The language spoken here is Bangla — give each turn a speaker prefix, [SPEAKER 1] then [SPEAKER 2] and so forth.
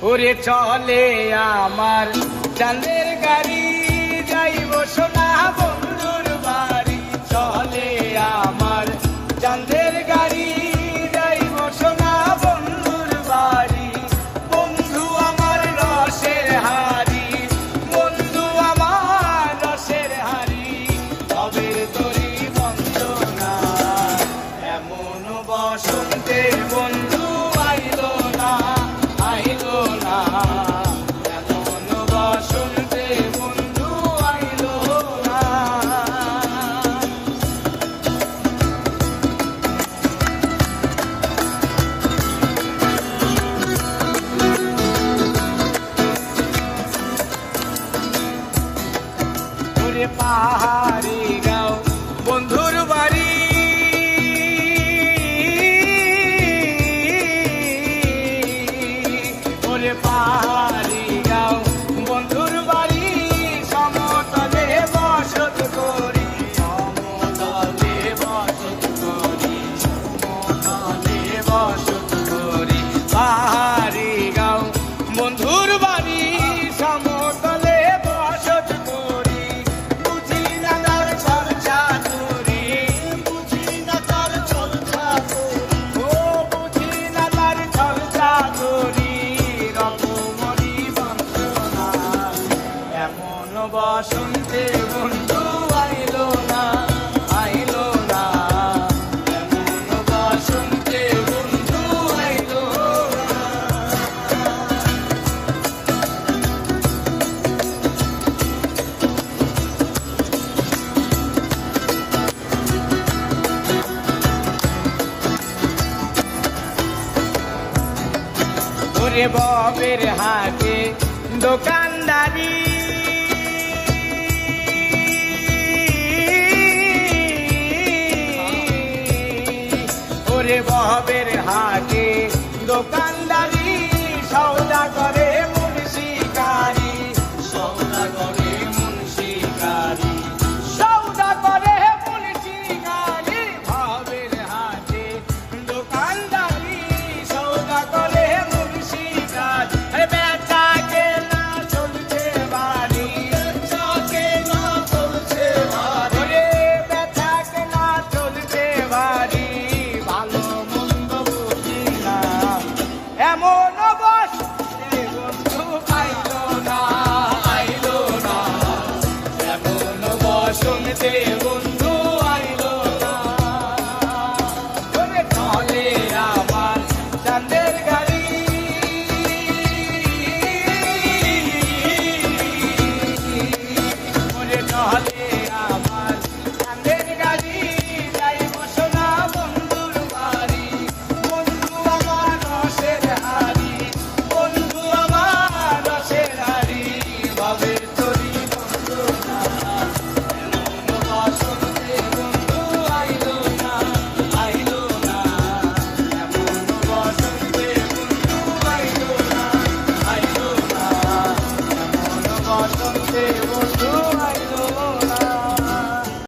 [SPEAKER 1] ওরে চলে আমার চাঁদের গাড়ি, যাইব সোনা বন্ধুর বাড়ি। চলে আমার চাঁদের গাড়ি, যাইব সোনা বন্ধুর বাড়ি। বন্ধু আমার রসের হাড়ি, বন্ধু আমার রসের হাড়ি, তবে তোরি বন্দনা। এমন বসন্তে বন্ধু আইলো না, আইলো না। এমন বসন্তে বন্ধু আইলো না। ওরে পাহাড়ি গাঁও বন্ধুর বাড়ি, ওরে পাহাড়ি গাঁও বন্ধুর বাড়ি। সমতলে বসত করি, সমতলে বসত করি, সমতলে বসত করি। পাহাড়ি গাঁও বন্ধুর বাড়ি, সমতলে বসত করি। বুঝি না তার চর্চা করি, বুঝি না তার চর্চা করি, ও বুঝি না তার চর্চা করি। রকমরি বন্দনা, এমন বসন্তে বন্ধু আইলো না, আইলো না। এমন বসন্তে বন্ধু আইলো না। ওরে ববের হাটে দোকানদারি, ওরে ববের হাটে দোকানদারি।